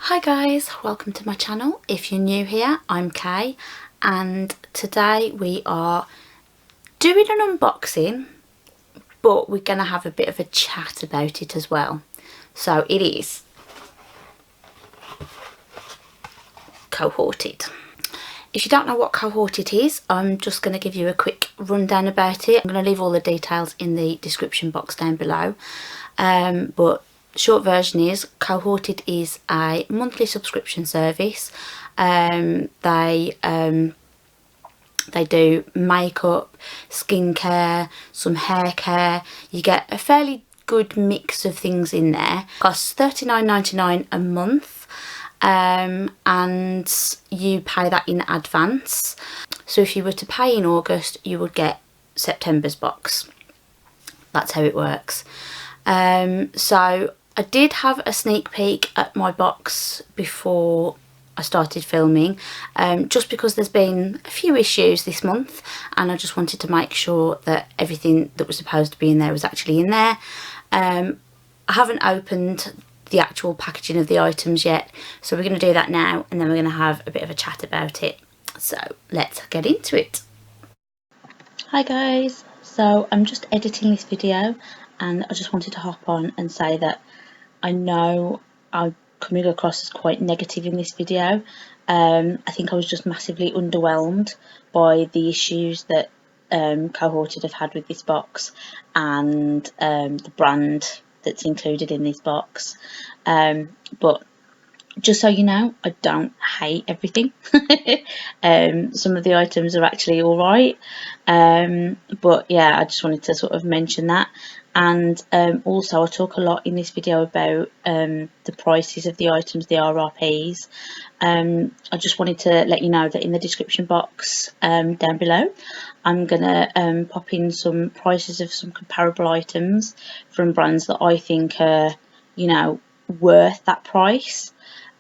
Hi guys, welcome to my channel. If you're new here, I'm Kay and today we are doing an unboxing, but we're going to have a bit of a chat about it as well. So it is Cohorted. If you don't know what Cohorted is, I'm just going to give you a quick rundown about it. I'm going to leave all the details in the description box down below. But short version is Cohorted is a monthly subscription service. They do makeup, skincare, some hair care. You get a fairly good mix of things in there. It costs $39.99 a month. And you pay that in advance. So if you were to pay in August, you would get September's box. That's how it works. So I did have a sneak peek at my box before I started filming, just because there's been a few issues this month and I just wanted to make sure that everything that was supposed to be in there was actually in there. I haven't opened the actual packaging of the items yet, so we're going to do that now and then we're going to have a bit of a chat about it. So let's get into it. Hi guys, so I'm just editing this video and I just wanted to hop on and say that I know I'm coming across as quite negative in this video. I think I was just massively underwhelmed by the issues that Cohorted have had with this box and the brand that's included in this box. But just so you know, I don't hate everything. Some of the items are actually alright, but yeah, I just wanted to sort of mention that. And also I talk a lot in this video about the prices of the items, the RRPs. I just wanted to let you know that in the description box down below, I'm gonna pop in some prices of some comparable items from brands that I think are, you know, worth that price.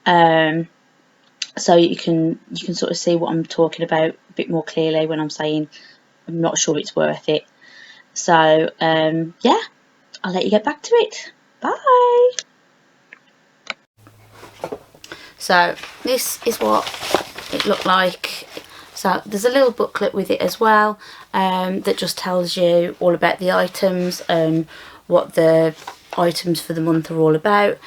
So you can sort of see what I'm talking about a bit more clearly when I'm saying I'm not sure it's worth it. So yeah, I'll let you get back to it. Bye. So this is what it looked like. So there's a little booklet with it as well, that just tells you all about the items and what the items for the month are all about.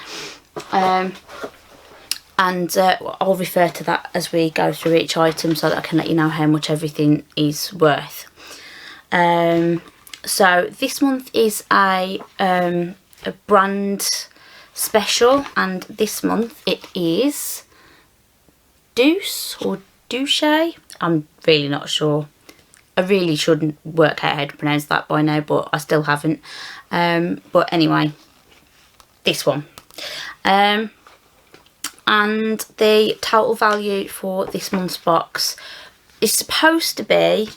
And I'll refer to that as we go through each item so that I can let you know how much everything is worth. So this month is a brand special, and this month it is Doucce or Doucce. I'm really not sure. I really shouldn't work out how to pronounce that by now, but I still haven't. But anyway, this one. And the total value for this month's box is supposed to be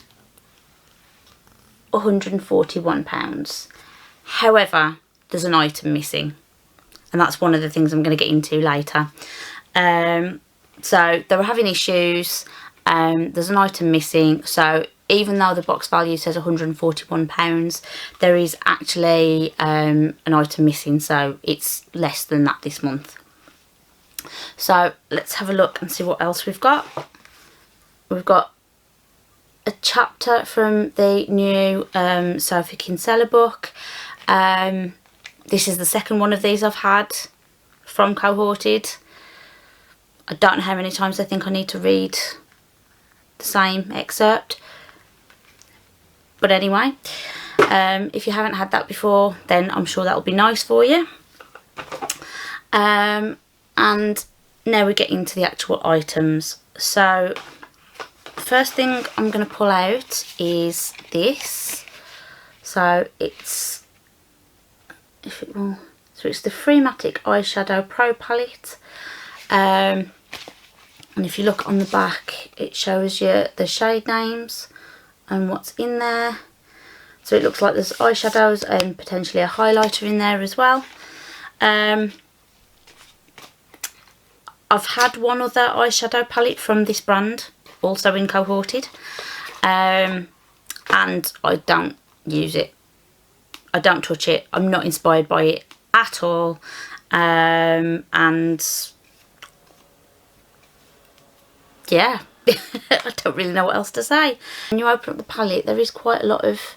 £141. However, there's an item missing, and that's one of the things I'm going to get into later. So they were having issues. There's an item missing, so even though the box value says £141, there is actually an item missing, so it's less than that this month. So let's have a look and see what else we've got. We've got a chapter from the new Sophie Kinsella book. This is the second one of these I've had from Cohorted. I don't know how many times I think I need to read the same excerpt. But anyway, if you haven't had that before, then I'm sure that will be nice for you. And now we get into the actual items. So first thing I'm going to pull out is this. So it's the Freematic Eyeshadow Pro Palette. And if you look on the back, it shows you the shade names and what's in there. So it looks like there's eyeshadows and potentially a highlighter in there as well. I've had one other eyeshadow palette from this brand, also in Cohorted, and I don't use it. I don't touch it. I'm not inspired by it at all, and yeah, I don't really know what else to say. When you open up the palette, there is quite a lot of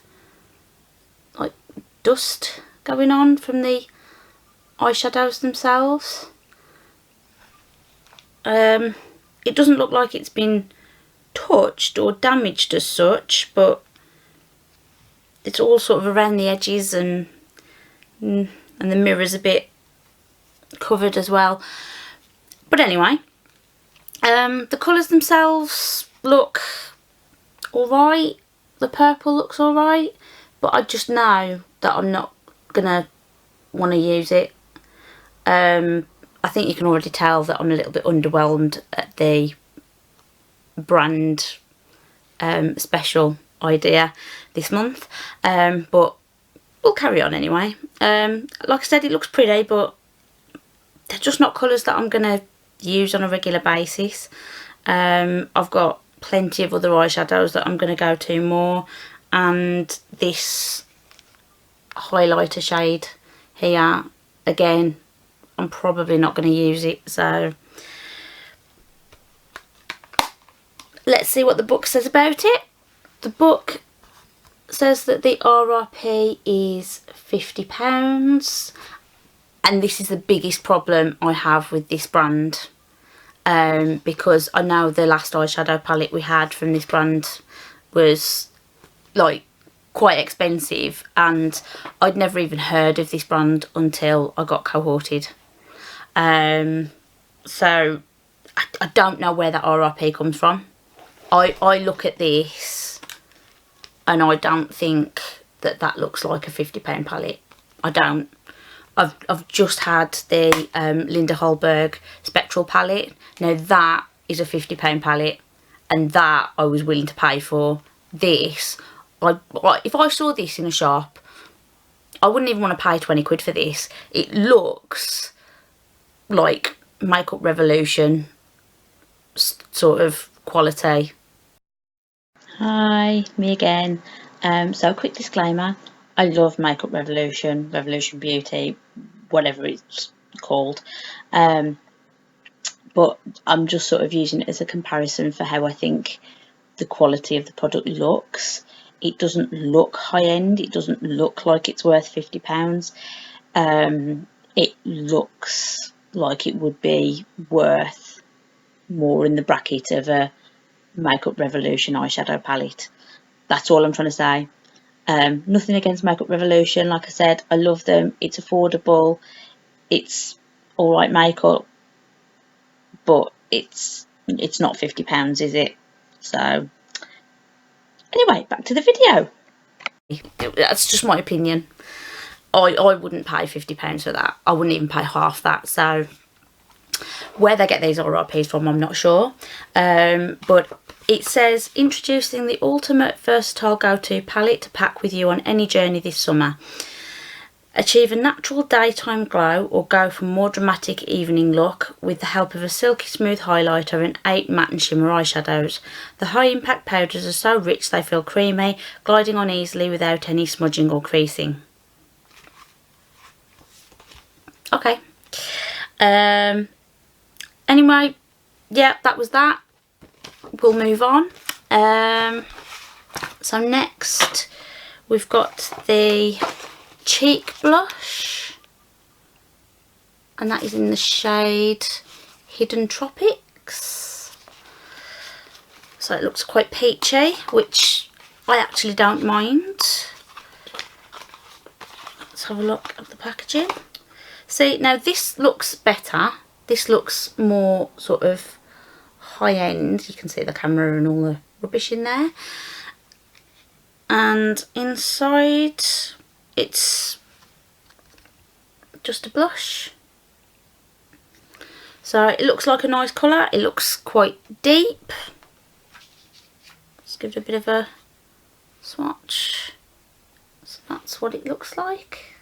like dust going on from the eyeshadows themselves. It doesn't look like it's been touched or damaged as such, but it's all sort of around the edges, and the mirror's a bit covered as well. But anyway, the colours themselves look alright. The purple looks alright, but I just know that I'm not gonna want to use it. I think you can already tell that I'm a little bit underwhelmed at the brand special idea this month, but we'll carry on anyway. Like I said, it looks pretty, but they're just not colours that I'm going to use on a regular basis. I've got plenty of other eyeshadows that I'm going to go to more, and this highlighter shade here, again, I'm probably not going to use it. So let's see what the book says about it. The book says that the RRP is £50, and this is the biggest problem I have with this brand, because I know the last eyeshadow palette we had from this brand was like quite expensive, and I'd never even heard of this brand until I got Cohorted. So I don't know where that RRP comes from. I look at this and I don't think that that looks like a £50 palette. I don't. I've just had the Linda Hallberg Spectral palette. Now that is a £50 palette, and that I was willing to pay for. This, if I saw this in a shop, I wouldn't even want to pay 20 quid for this. It looks like Makeup Revolution sort of quality. Hi, me again. So quick disclaimer, I love Makeup Revolution, Revolution Beauty, whatever it's called, but I'm just sort of using it as a comparison for how I think the quality of the product looks. It doesn't look high-end, it doesn't look like it's worth £50. It looks like it would be worth more in the bracket of a Makeup Revolution eyeshadow palette. That's all I'm trying to say. Nothing against Makeup Revolution. Like I said, I love them. It's affordable. It's alright makeup, but it's not £50, is it? So anyway, back to the video. That's just my opinion. I wouldn't pay £50 for that. I wouldn't even pay half that. So where they get these RRPs from, I'm not sure. But it says, introducing the ultimate versatile go-to palette to pack with you on any journey this summer. Achieve a natural daytime glow or go for a more dramatic evening look with the help of a silky smooth highlighter and 8 matte and shimmer eyeshadows. The high impact powders are so rich they feel creamy, gliding on easily without any smudging or creasing. Okay. Anyway, yeah, that was that. We'll move on. So next we've got the cheek blush, and that is in the shade Hidden Tropics. So it looks quite peachy, which I actually don't mind. Let's have a look at the packaging. See, now this looks better. This looks more sort of high end. You can see the camera and all the rubbish in there. And inside it's just a blush. So it looks like a nice colour. It looks quite deep. Let's give it a bit of a swatch. So that's what it looks like.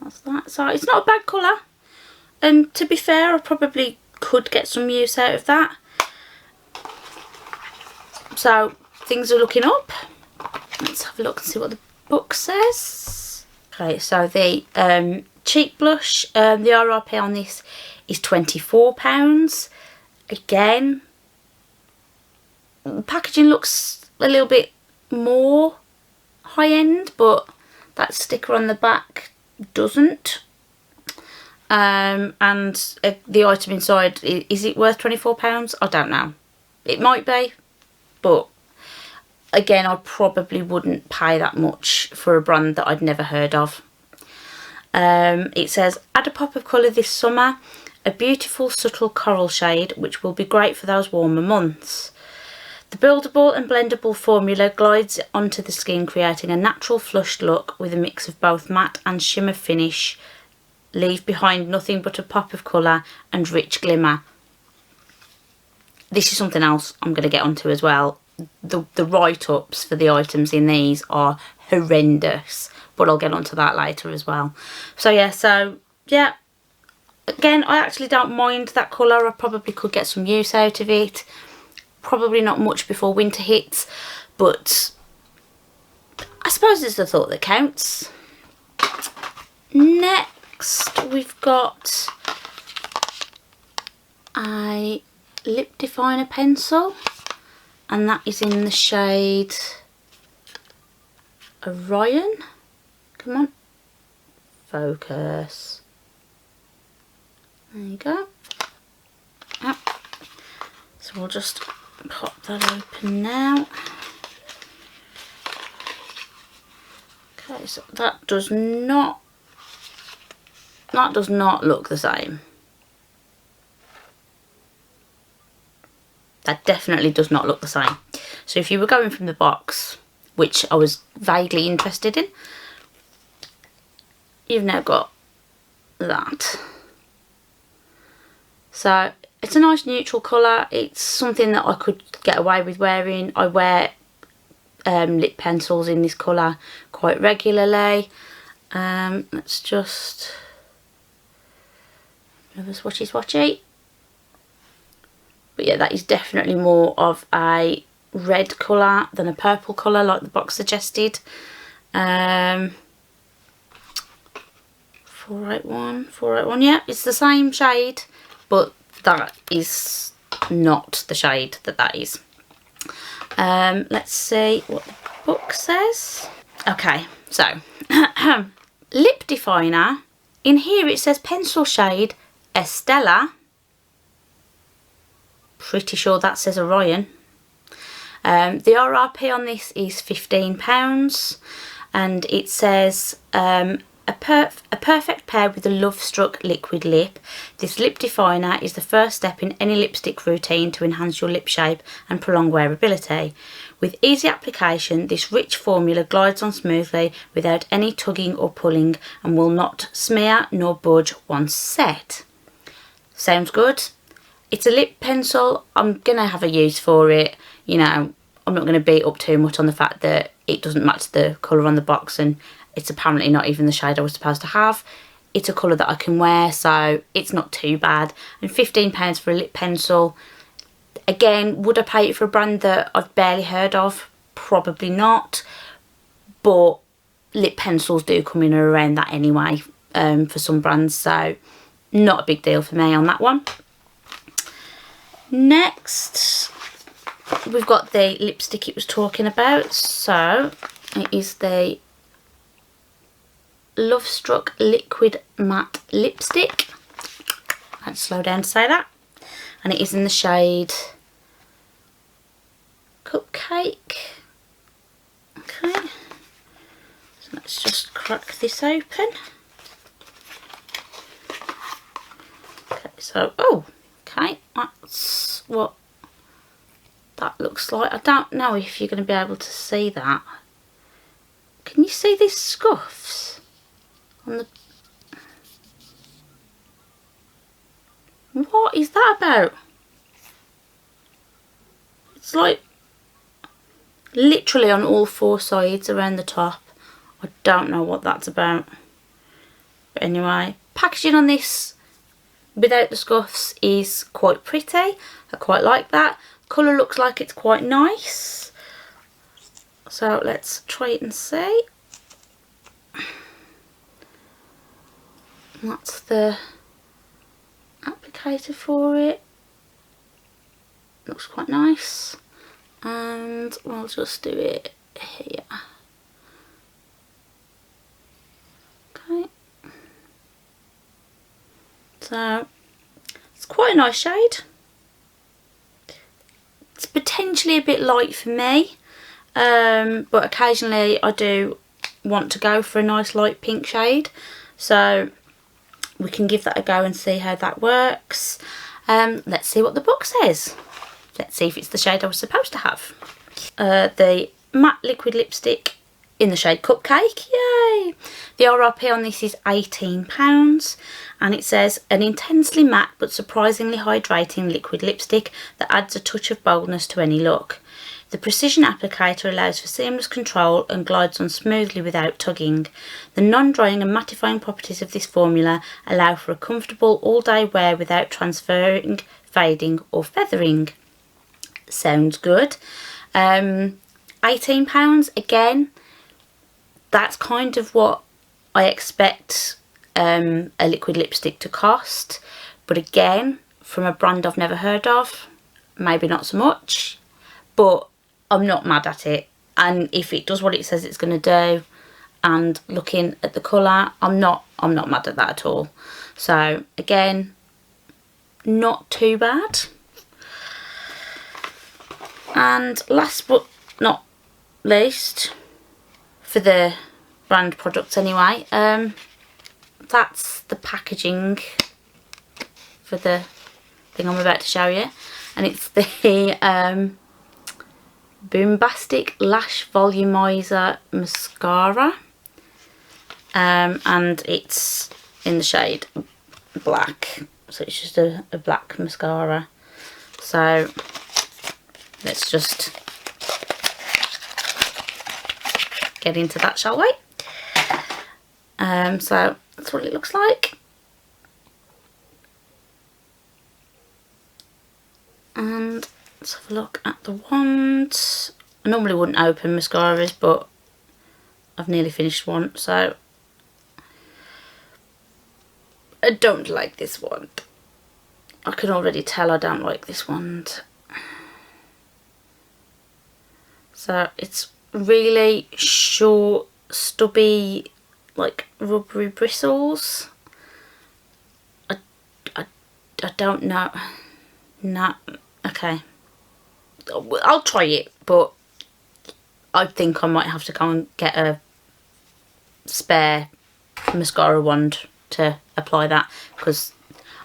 That's that. So it's not a bad colour, and to be fair, I probably could get some use out of that. So things are looking up. Let's have a look and see what the book says. Okay, so the cheek blush. The RRP on this is £24. Again, the packaging looks a little bit more high-end, but that sticker on the back doesn't. And the item inside, is it worth £24? I don't know. It might be, but again, I probably wouldn't pay that much for a brand that I'd never heard of. It says, add a pop of colour this summer, a beautiful subtle coral shade which will be great for those warmer months. The buildable and blendable formula glides onto the skin, creating a natural flushed look with a mix of both matte and shimmer finish. Leave behind nothing but a pop of colour and rich glimmer. This is something else I'm going to get onto as well. The write-ups for the items in these are horrendous, but I'll get onto that later as well. So yeah, again, I actually don't mind that colour. I probably could get some use out of it. Probably not much before winter hits, but I suppose it's the thought that counts. Next, we've got a lip definer pencil, and that is in the shade Orion. Come on, focus. There you go. Yep. So we'll just pop that open now. Okay, so that does not look the same. That definitely does not look the same. So if you were going from the box, which I was vaguely interested in, you've now got that. So it's a nice neutral colour. It's something that I could get away with wearing. I wear lip pencils in this colour quite regularly. Let's just another swatchy. But yeah, that is definitely more of a red colour than a purple colour like the box suggested. 481, yeah, it's the same shade, but that is not the shade that is. Let's see what the book says. Okay, so lip definer. In here it says pencil shade Estella. Pretty sure that says Orion. The RRP on this is £15, and it says a perfect pair with a love-struck liquid lip. This lip definer is the first step in any lipstick routine to enhance your lip shape and prolong wearability. With easy application, this rich formula glides on smoothly without any tugging or pulling and will not smear nor budge once set. Sounds good. It's a lip pencil. I'm going to have a use for it. You know, I'm not going to beat up too much on the fact that it doesn't match the colour on the box and it's apparently not even the shade I was supposed to have. It's a colour that I can wear, so it's not too bad. And £15 for a lip pencil. Again, would I pay it for a brand that I've barely heard of? Probably not. But lip pencils do come in around that anyway for some brands, so not a big deal for me on that one. Next, we've got the lipstick it was talking about. So it is the Love Struck Liquid Matte Lipstick. I had to slow down to say that. And it is in the shade Cupcake. Okay, so let's just crack this open. Okay, so, oh, okay, that's what that looks like. I don't know if you're going to be able to see that. Can you see these scuffs on the... What is that about? It's like literally on all four sides around the top. I don't know what that's about. But anyway, packaging on this without the scuffs is quite pretty. I quite like that. Colour looks like it's quite nice. So let's try it and see. that's the applicator for it. Looks quite nice, and we'll just do it here. Okay, so it's quite a nice shade. It's potentially a bit light for me, but occasionally I do want to go for a nice light pink shade, so we can give that a go and see how that works. Let's see what the book says. Let's see if it's the shade I was supposed to have. The matte liquid lipstick in the shade Cupcake, yay! The RRP on this is £18, and it says an intensely matte but surprisingly hydrating liquid lipstick that adds a touch of boldness to any look. The precision applicator allows for seamless control and glides on smoothly without tugging. The non-drying and mattifying properties of this formula allow for a comfortable all-day wear without transferring, fading or feathering. Sounds good. £18, again, that's kind of what I expect a liquid lipstick to cost, but again, from a brand I've never heard of, maybe not so much, but I'm not mad at it, and if it does what it says it's going to do, and looking at the colour, I'm not mad at that at all. So again, not too bad. And last but not least, for the brand products anyway, that's the packaging for the thing I'm about to show you, and it's the Bombastic Lash Volumizer Mascara, and it's in the shade black, so it's just a black mascara. So let's just get into that, shall we? So that's what it looks like. And let's have a look at the wand. I normally wouldn't open mascaras, but I've nearly finished one, so I don't like this wand. I can already tell I don't like this wand. So it's really short, stubby, like rubbery bristles. I don't know. No, okay. I'll try it, but I think I might have to go and get a spare mascara wand to apply that, because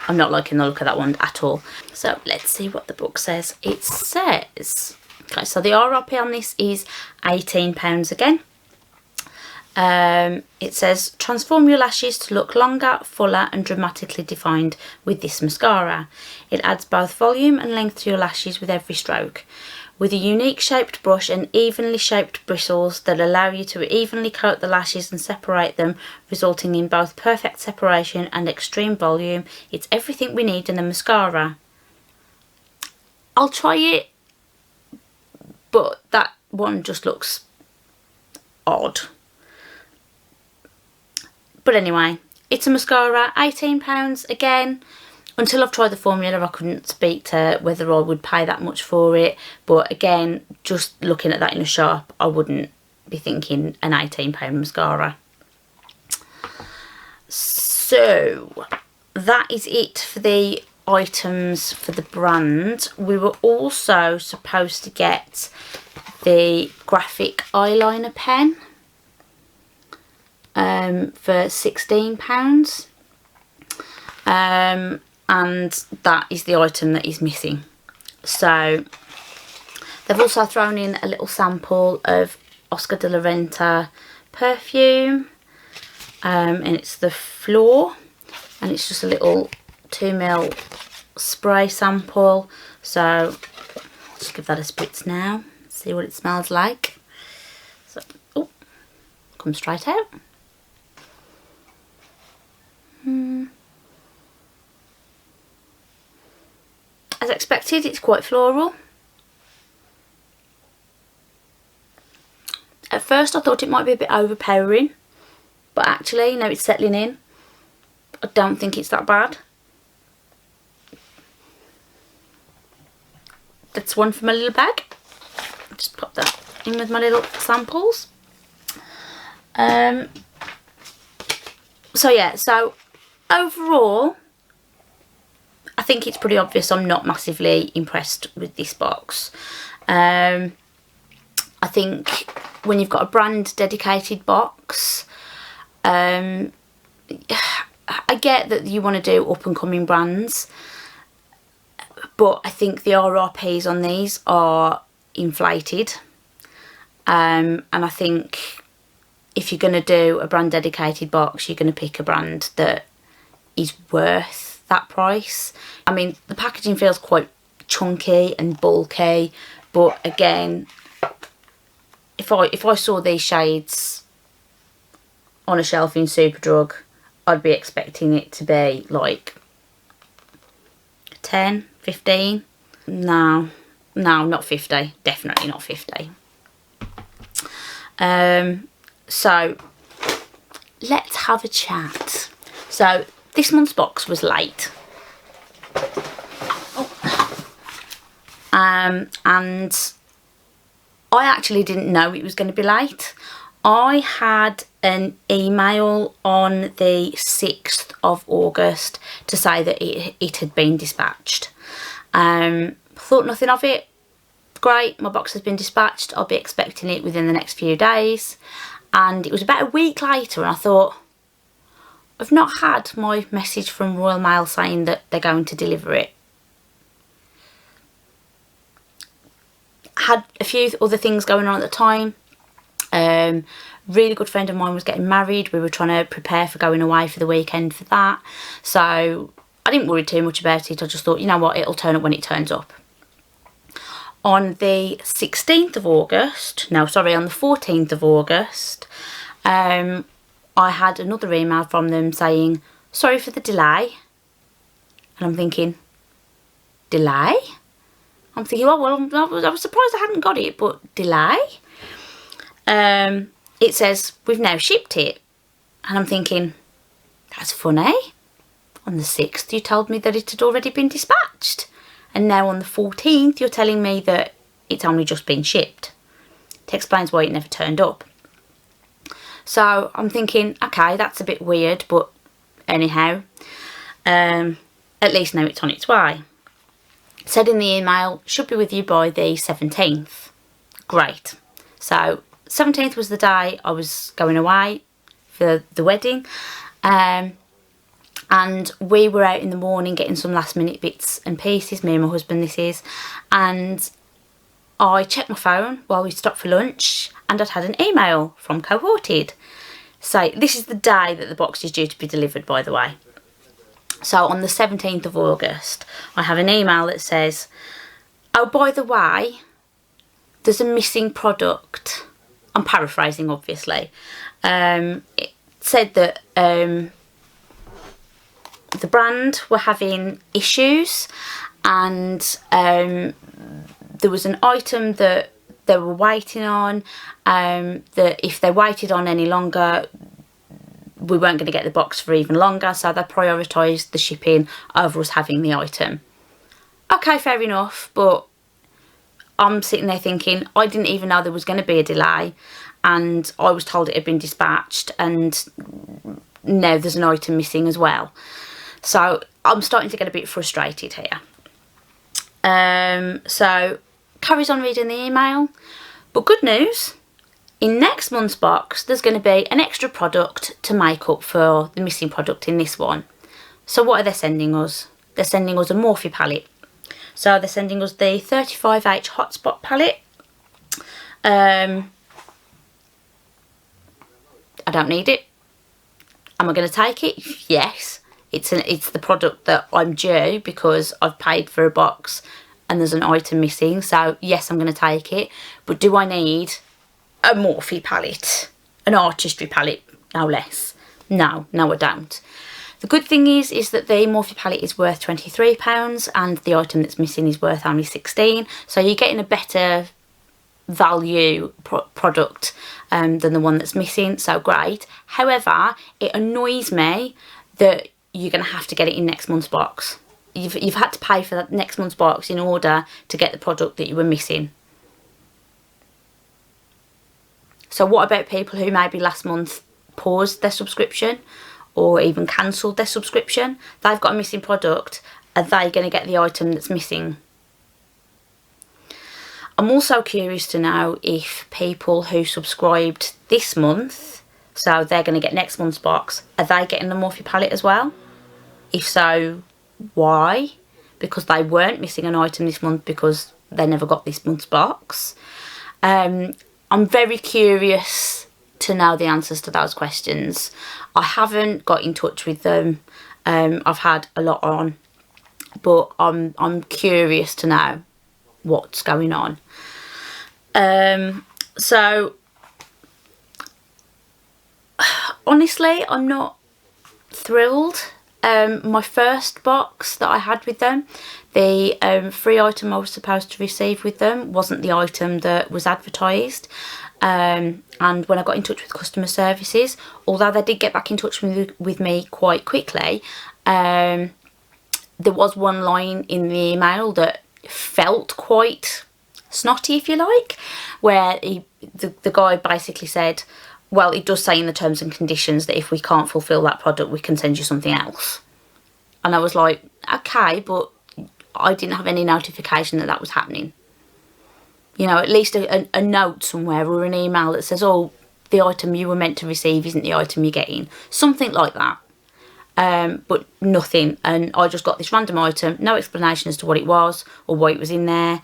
I'm not liking the look of that wand at all. So let's see what the book says. It says, okay, so the RRP on this is £18 again. It says, transform your lashes to look longer, fuller and dramatically defined with this mascara. It adds both volume and length to your lashes with every stroke. With a unique shaped brush and evenly shaped bristles that allow you to evenly coat the lashes and separate them, resulting in both perfect separation and extreme volume, it's everything we need in a mascara. I'll try it, but that one just looks odd. But anyway, it's a mascara, £18 again. Until I've tried the formula, I couldn't speak to whether I would pay that much for it. But again, just looking at that in a shop, I wouldn't be thinking an £18 mascara. So that is it for the items for the brand. We were also supposed to get the graphic eyeliner pen for £16, and that is the item that is missing. So they've also thrown in a little sample of Oscar de la Renta perfume, and it's the Floor, and it's just a little 2ml spray sample. So let's give that a spritz now, see what it smells like. So, oh, comes straight out. As expected, it's quite floral. At first I thought it might be a bit overpowering, but actually now it's settling in, I don't think it's that bad. That's one for my little bag. Just pop that in with my little samples. So yeah, so overall, I think it's pretty obvious I'm not massively impressed with this box. I think when you've got a brand dedicated box, I get that you want to do up and coming brands, but I think the RRPs on these are inflated. And I think if you're going to do a brand dedicated box, you're going to pick a brand that is worth that price. I mean, the packaging feels quite chunky and bulky, but again, if I saw these shades on a shelf in Superdrug, I'd be expecting it to be like 10, 15. No, not 50. Definitely not 50. So let's have a chat. So this month's box was late. And I actually didn't know it was going to be late. I had an email on the 6th of August to say that it had been dispatched. Thought nothing of it. Great, my box has been dispatched. I'll be expecting it within the next few days. And it was about a week later and I thought, I've not had my message from Royal Mail saying that they're going to deliver it. Had a few other things going on at the time. Really good friend of mine was getting married. We were trying to prepare for going away for the weekend for that. So I didn't worry too much about it. I just thought, you know what, it'll turn up when it turns up. On the 16th of August, no, sorry, on the 14th of August, I had another email from them saying, sorry for the delay. And I'm thinking, delay? I'm thinking, oh, well, I was surprised I hadn't got it, but delay? It says, we've now shipped it. And I'm thinking, that's funny. On the 6th, you told me that it had already been dispatched. And now on the 14th, you're telling me that it's only just been shipped. It explains why it never turned up. So I'm thinking, okay, that's a bit weird, but anyhow, at least now it's on its way. It said in the email, should be with you by the 17th. Great. So 17th was the day I was going away for the wedding. And we were out in the morning getting some last minute bits and pieces, me and my husband this is, and I checked my phone while we stopped for lunch and I'd had an email from Cohorted. So this is the day that the box is due to be delivered, by the way. So on the 17th of August, I have an email that says, oh, by the way, there's a missing product. I'm paraphrasing, obviously. It said that the brand were having issues and there was an item that they were waiting on, that if they waited on any longer we weren't going to get the box for even longer, so they prioritised the shipping over us having the item. Okay, fair enough, but I'm sitting there thinking, I didn't even know there was going to be a delay and I was told it had been dispatched and now there's an item missing as well. So I'm starting to get a bit frustrated here. So carries on reading the email. But good news, in next month's box there's going to be an extra product to make up for the missing product in this one. So what are they sending us? They're sending us a Morphe palette. So they're sending us the 35H Hotspot palette. I don't need it. Am I going to take it? Yes. It's the product that I'm due because I've paid for a box and there's an item missing. So yes, I'm going to take it. But do I need a Morphe palette? An artistry palette, no less. No, I don't. The good thing is that the Morphe palette is worth £23 and the item that's missing is worth only £16. So you're getting a better value product than the one that's missing, so great. However, it annoys me that you're going to have to get it in next month's box. You've had to pay for that next month's box in order to get the product that you were missing. So what about people who maybe last month paused their subscription or even cancelled their subscription? They've got a missing product. Are they going to get the item that's missing? I'm also curious to know if people who subscribed this month, so they're going to get next month's box, are they getting the Morphe palette as well? If so, why? Because they weren't missing an item this month because they never got this month's box. I'm very curious to know the answers to those questions. I haven't got in touch with them. I've had a lot on, but I'm curious to know what's going on. So honestly, I'm not thrilled. My first box that I had with them, the free item I was supposed to receive with them wasn't the item that was advertised. And when I got in touch with customer services, although they did get back in touch with me quite quickly, there was one line in the email that felt quite snotty, if you like, where the guy basically said, well, it does say in the terms and conditions that if we can't fulfil that product, we can send you something else. And I was like, okay, but I didn't have any notification that that was happening. You know, at least a note somewhere or an email that says, oh, the item you were meant to receive isn't the item you're getting. Something like that. But nothing. And I just got this random item, no explanation as to what it was or why it was in there.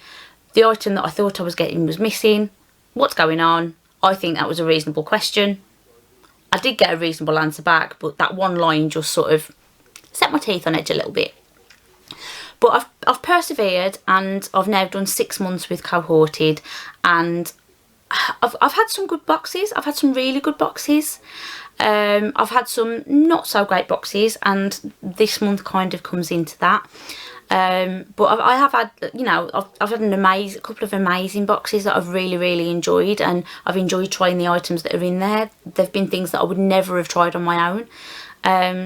The item that I thought I was getting was missing. What's going on? I think that was a reasonable question. I did get a reasonable answer back, but that one line just sort of set my teeth on edge a little bit. But I've persevered, and I've now done 6 months with Cohorted, and I've had some good boxes. I've had some really good boxes. I've had some not so great boxes, and this month kind of comes into that. But I have had, you know, I've had a couple of amazing boxes that I've really, really enjoyed, and I've enjoyed trying the items that are in there. There've been things that I would never have tried on my own.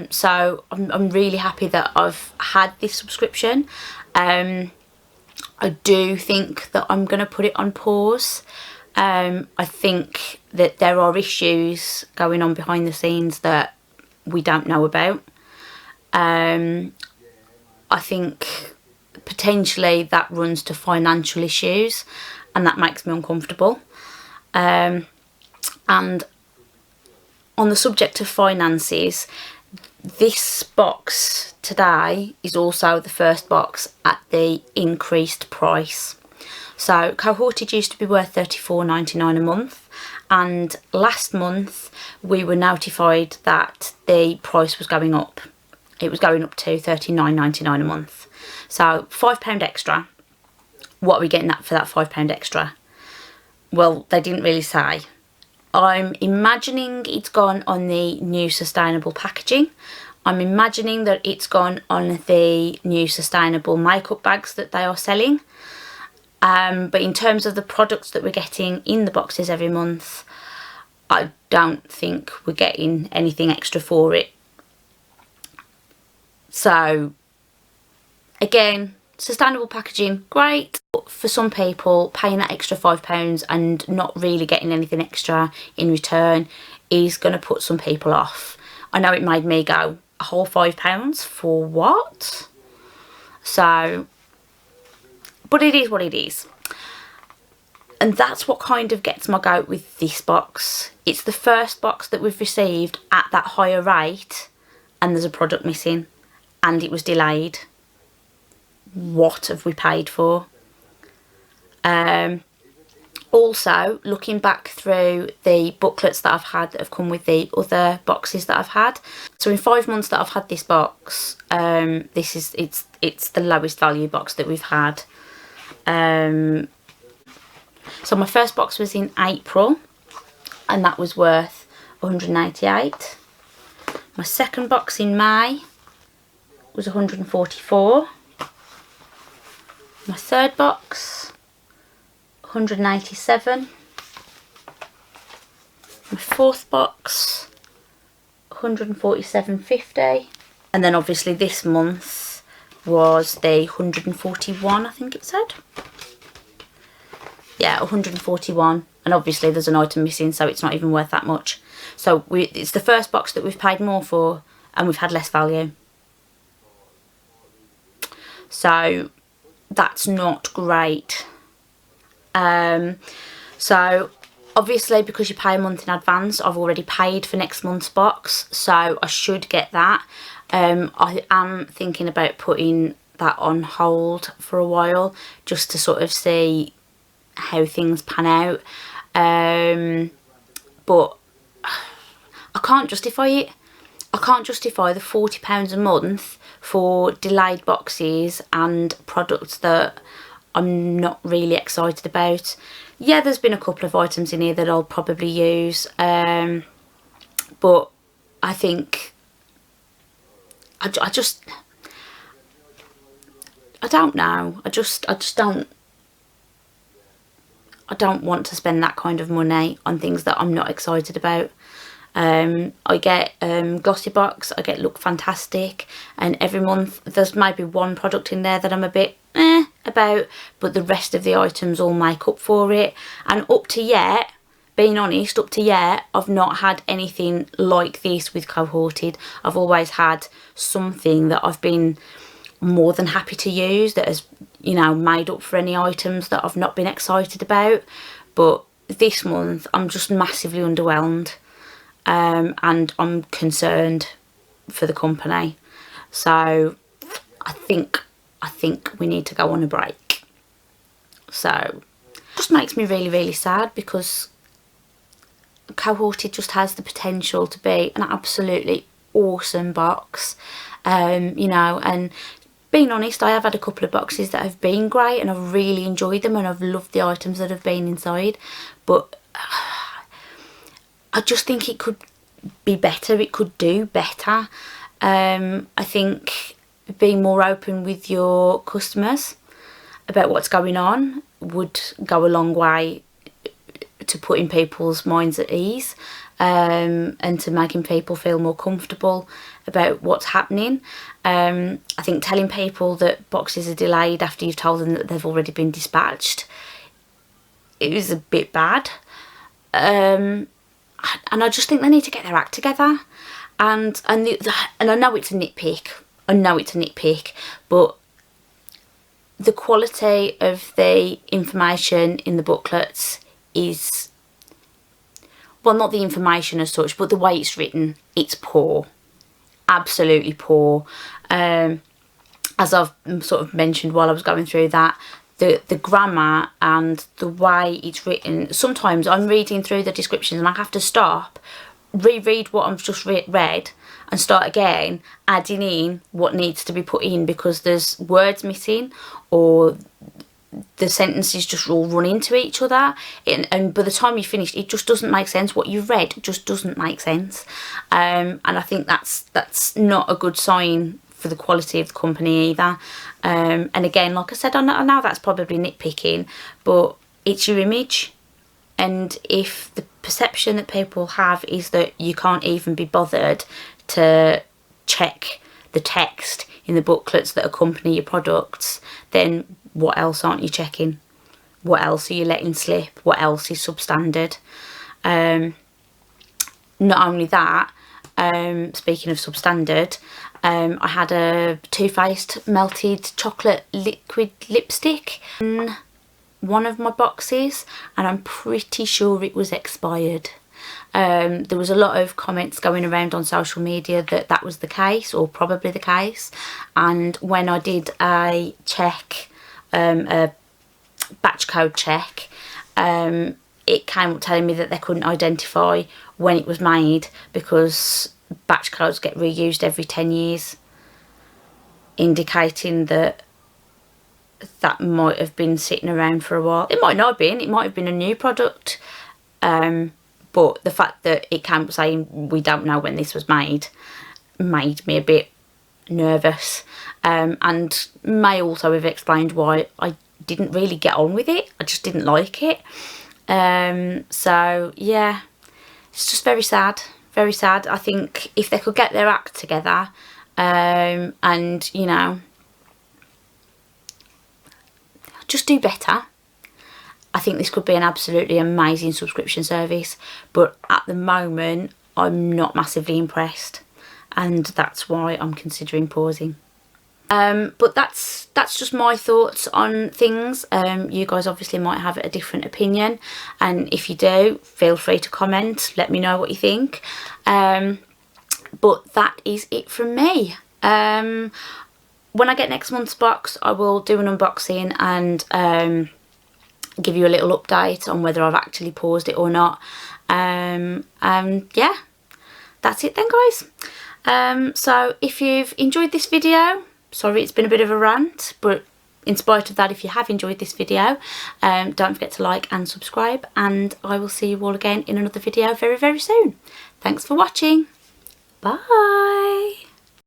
So I'm really happy that I've had this subscription. I do think that I'm going to put it on pause. I think that there are issues going on behind the scenes that we don't know about. I think potentially that runs to financial issues, and that makes me uncomfortable. And on the subject of finances, this box today is also the first box at the increased price. So Cohorted used to be worth $34.99 a month, and last month we were notified that the price was going up. It was going up to $39.99 a month. So £5 extra. What are we getting for that £5 extra? Well, they didn't really say. I'm imagining it's gone on the new sustainable packaging. I'm imagining that it's gone on the new sustainable makeup bags that they are selling. But in terms of the products that we're getting in the boxes every month, I don't think we're getting anything extra for it. So, again, sustainable packaging, great. But for some people, paying that extra £5 and not really getting anything extra in return is going to put some people off. I know it made me go, a whole £5 for what? So, but it is what it is. And that's what kind of gets my goat with this box. It's the first box that we've received at that higher rate, and there's a product missing. And it was delayed. What have we paid for? Also, looking back through the booklets that I've had that have come with the other boxes that I've had. So in 5 months that I've had this box, it's the lowest value box that we've had. So my first box was in April, and that was worth $188. My second box in May was $144. My third box, $187. My fourth box, $147.50. And then obviously this month was the 141, I think it said. Yeah, 141. And obviously there's an item missing, so it's not even worth that much. So it's the first box that we've paid more for and we've had less value. So that's not great. So obviously because you pay a month in advance, I've already paid for next month's box, so I should get that. I am thinking about putting that on hold for a while just to sort of see how things pan out. But I can't justify it. I can't justify the £40 a month for delayed boxes and products that I'm not really excited about. Yeah, there's been a couple of items in here that I'll probably use, but I think I don't know. I don't want to spend that kind of money on things that I'm not excited about. I get Glossy Box, I get Look Fantastic, and every month there's maybe one product in there that I'm a bit about, but the rest of the items all make up for it. And up to yet, being honest, up to yet, I've not had anything like this with Cohorted. I've always had something that I've been more than happy to use that has, you know, made up for any items that I've not been excited about. But this month I'm just massively underwhelmed, and I'm concerned for the company. So I think we need to go on a break. So it just makes me really, really sad, because Cohorted just has the potential to be an absolutely awesome box. You know, and being honest, I have had a couple of boxes that have been great and I've really enjoyed them and I've loved the items that have been inside, but I just think it could be better. It could do better. I think being more open with your customers about what's going on would go a long way to putting people's minds at ease, and to making people feel more comfortable about what's happening. I think telling people that boxes are delayed after you've told them that they've already been dispatched, it was a bit bad. And I just think they need to get their act together. And I know it's a nitpick, but the quality of the information in the booklets is, well, not the information as such, but the way it's written, it's poor. Absolutely poor. As I've sort of mentioned while I was going through that, the grammar and the way it's written, sometimes I'm reading through the descriptions and I have to stop, reread what I've just read and start again, adding in what needs to be put in, because there's words missing or the sentences just all run into each other, and by the time you finish it just doesn't make sense. What you've read just doesn't make sense, and I think that's not a good sign for the quality of the company either. And again, like I said, I know that's probably nitpicking, but it's your image, and if the perception that people have is that you can't even be bothered to check the text in the booklets that accompany your products, then what else aren't you checking? What else are you letting slip? What else is substandard? Not only that, speaking of substandard, I had a Too Faced melted chocolate liquid lipstick in one of my boxes, and I'm pretty sure it was expired. There was a lot of comments going around on social media that that was the case, or probably the case, and when I did a check, a batch code check, it came up telling me that they couldn't identify when it was made, because batch codes get reused every 10 years, indicating that that might have been sitting around for a while. It might not have been, it might have been a new product, but the fact that it came up saying we don't know when this was made me a bit nervous, and may also have explained why I didn't really get on with it. I just didn't like it. So yeah, it's just very sad, very sad. I think if they could get their act together and you know, just do better. I think this could be an absolutely amazing subscription service, but at the moment I'm not massively impressed, and that's why I'm considering pausing. But that's just my thoughts on things. You guys obviously might have a different opinion, and if you do, feel free to comment, let me know what you think. But that is it from me. When I get next month's box, I will do an unboxing and give you a little update on whether I've actually paused it or not. And yeah, that's it then, guys. So if you've enjoyed this video, sorry it's been a bit of a rant, but in spite of that, if you have enjoyed this video, don't forget to like and subscribe, and I will see you all again in another video very, very soon. Thanks for watching. Bye.